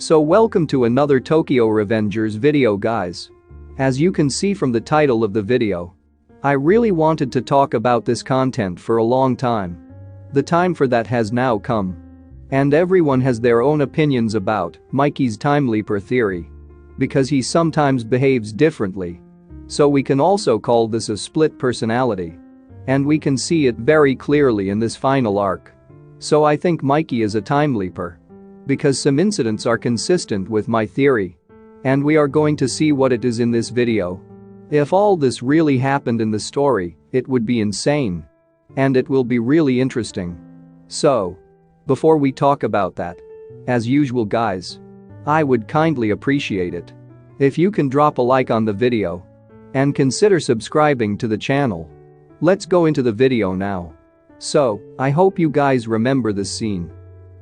So welcome to another Tokyo Revengers video guys. As you can see from the title of the video, I really wanted to talk about this content for a long time. The time for that has now come. And everyone has their own opinions about Mikey's TIMELEAPER theory. Because he sometimes behaves differently. So we can also call this a split personality. And we can see it very clearly in this final arc. So I think Mikey is a TIMELEAPER. Because some incidents are consistent with my theory. And we are going to see what it is in this video. If all this really happened in the story, it would be insane. And it will be really interesting. So, before we talk about that, as usual guys, I would kindly appreciate it if you can drop a like on the video and consider subscribing to the channel. Let's go into the video now. So, I hope you guys remember this scene.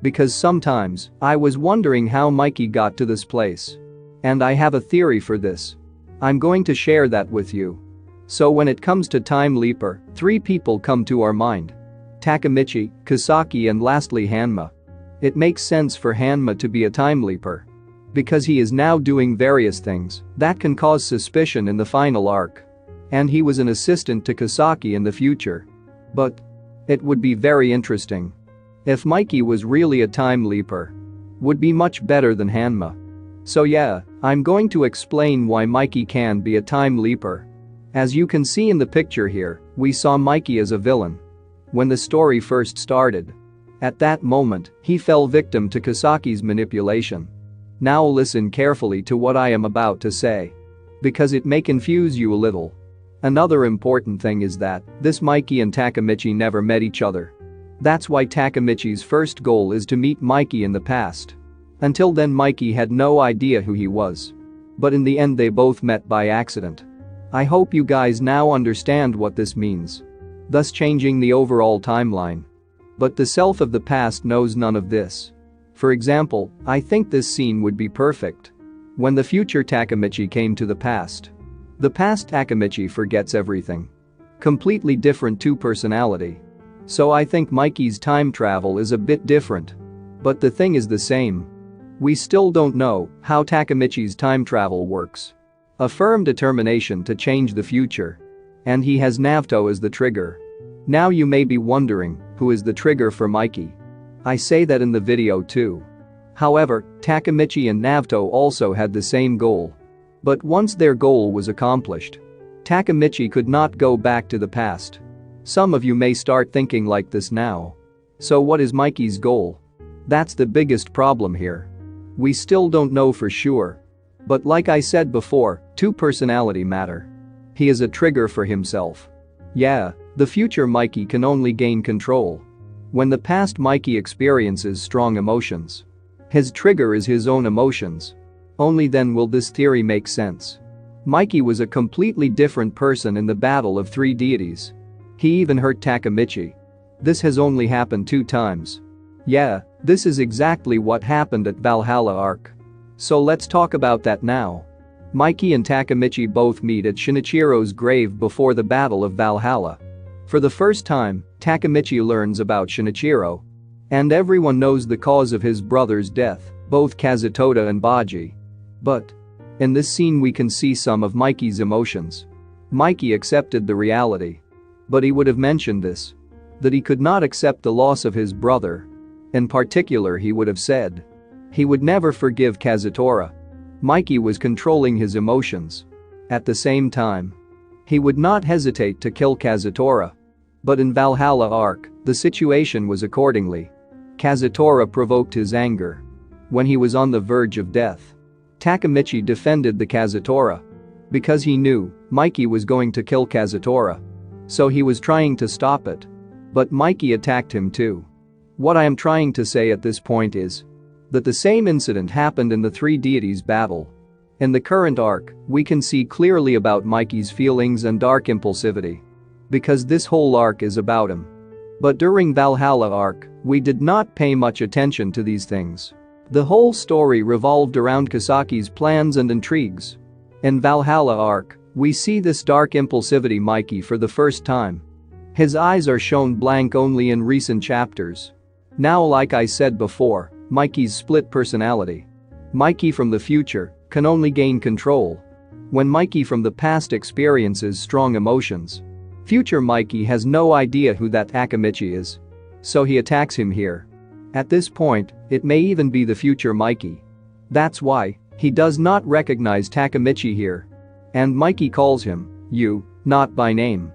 Because sometimes, I was wondering how Mikey got to this place. And I have a theory for this. I'm going to share that with you. So when it comes to TIMELEAPER, 3 people come to our mind. Takemichi, Kisaki and lastly Hanma. It makes sense for Hanma to be a TIMELEAPER. Because he is now doing various things that can cause suspicion in the final arc. And he was an assistant to Kisaki in the future. But it would be very interesting if Mikey was really a TIMELEAPER. Would be much better than Hanma. So yeah, I'm going to explain why Mikey can be a TIMELEAPER. As you can see in the picture here, we saw Mikey as a villain when the story first started. At that moment, he fell victim to Kisaki's manipulation. Now listen carefully to what I am about to say. Because it may confuse you a little. Another important thing is that this Mikey and Takemichi never met each other. That's why Takemichi's first goal is to meet Mikey in the past. Until then Mikey had no idea who he was. But in the end they both met by accident. I hope you guys now understand what this means. Thus changing the overall timeline. But the self of the past knows none of this. For example, I think this scene would be perfect. When the future Takemichi came to the past. The past Takemichi forgets everything. Completely different two personality. So I think Mikey's time travel is a bit different. But the thing is the same. We still don't know how Takemichi's time travel works. A firm determination to change the future. And he has Naoto as the trigger. Now you may be wondering, who is the trigger for Mikey? I say that in the video too. However, Takemichi and Naoto also had the same goal. But once their goal was accomplished, Takemichi could not go back to the past. Some of you may start thinking like this now. So what is Mikey's goal? That's the biggest problem here. We still don't know for sure. But like I said before, two personality matter. He is a trigger for himself. Yeah, the future Mikey can only gain control when the past Mikey experiences strong emotions. His trigger is his own emotions. Only then will this theory make sense. Mikey was a completely different person in the Battle of Three Deities. He even hurt Takemichi. This has only happened 2 times. Yeah, this is exactly what happened at Valhalla arc. So let's talk about that now. Mikey and Takemichi both meet at Shinichiro's grave before the Battle of Valhalla. For the first time, Takemichi learns about Shinichiro. And everyone knows the cause of his brother's death, both Kazutoda and Baji. But in this scene we can see some of Mikey's emotions. Mikey accepted the reality. But he would have mentioned this. That he could not accept the loss of his brother. In particular he would have said. He would never forgive Kazutora. Mikey was controlling his emotions. At the same time, he would not hesitate to kill Kazutora. But in Valhalla arc, the situation was accordingly. Kazutora provoked his anger. When he was on the verge of death, Takemichi defended the Kazutora. Because he knew Mikey was going to kill Kazutora. So he was trying to stop it. But Mikey attacked him too. What I am trying to say at this point is that the same incident happened in the Three Deities battle. In the current arc, we can see clearly about Mikey's feelings and dark impulsivity. Because this whole arc is about him. But during Valhalla arc, we did not pay much attention to these things. The whole story revolved around Kisaki's plans and intrigues. In Valhalla arc, we see this dark impulsivity Mikey for the first time. His eyes are shown blank only in recent chapters. Now like I said before, Mikey's split personality. Mikey from the future can only gain control when Mikey from the past experiences strong emotions. Future Mikey has no idea who that Takemichi is. So he attacks him here. At this point, it may even be the future Mikey. That's why he does not recognize Takemichi here. And Mikey calls him, you, not by name.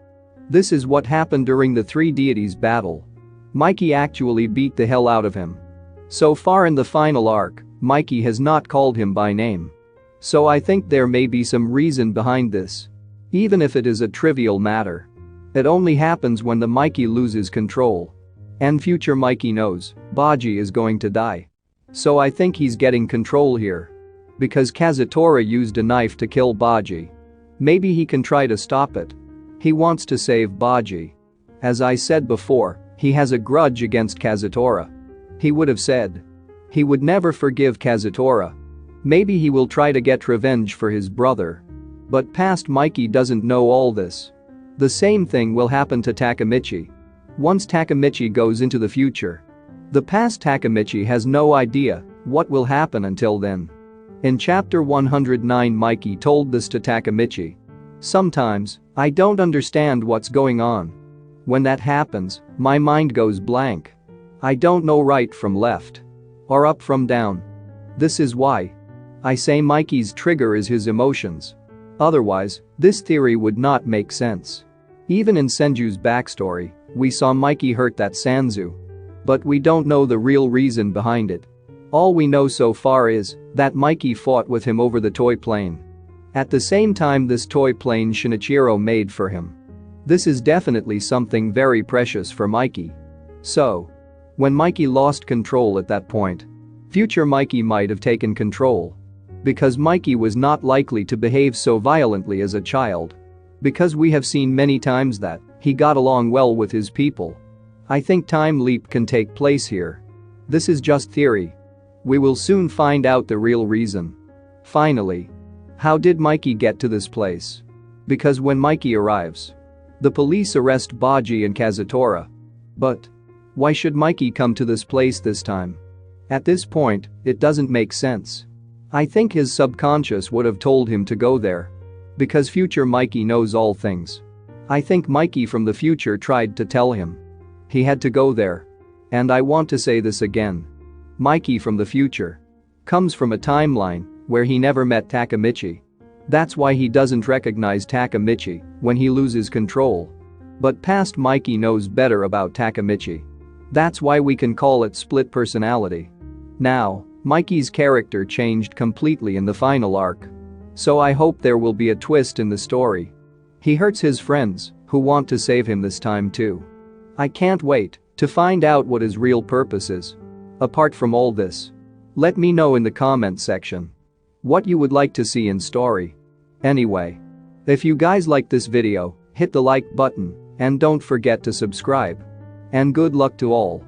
This is what happened during the three deities battle. Mikey actually beat the hell out of him. So far in the final arc, Mikey has not called him by name. So I think there may be some reason behind this. Even if it is a trivial matter. It only happens when the Mikey loses control. And future Mikey knows Baji is going to die. So I think he's getting control here. Because Kazutora used a knife to kill Baji. Maybe he can try to stop it. He wants to save Baji. As I said before, he has a grudge against Kazutora. He would have said he would never forgive Kazutora. Maybe he will try to get revenge for his brother. But past Mikey doesn't know all this. The same thing will happen to Takemichi. Once Takemichi goes into the future. The past Takemichi has no idea what will happen until then. In chapter 109 Mikey told this to Takemichi. Sometimes, I don't understand what's going on. When that happens, my mind goes blank. I don't know right from left. Or up from down. This is why I say Mikey's trigger is his emotions. Otherwise, this theory would not make sense. Even in Senju's backstory, we saw Mikey hurt that Sanzu. But we don't know the real reason behind it. All we know so far is that Mikey fought with him over the toy plane. At the same time this toy plane Shinichiro made for him. This is definitely something very precious for Mikey. So, when Mikey lost control at that point, future Mikey might have taken control. Because Mikey was not likely to behave so violently as a child. Because we have seen many times that he got along well with his people. I think time leap can take place here. This is just theory. We will soon find out the real reason. Finally, how did Mikey get to this place? Because when Mikey arrives, the police arrest Baji and Kazutora. But why should Mikey come to this place this time? At this point, it doesn't make sense. I think his subconscious would have told him to go there. Because future Mikey knows all things. I think Mikey from the future tried to tell him he had to go there. And I want to say this again. Mikey from the future comes from a timeline where he never met Takemichi. That's why he doesn't recognize Takemichi when he loses control. But past Mikey knows better about Takemichi. That's why we can call it split personality. Now, Mikey's character changed completely in the final arc. So I hope there will be a twist in the story. He hurts his friends who want to save him this time too. I can't wait to find out what his real purpose is. Apart from all this, let me know in the comment section what you would like to see in story. Anyway, if you guys like this video, hit the like button and don't forget to subscribe. And good luck to all.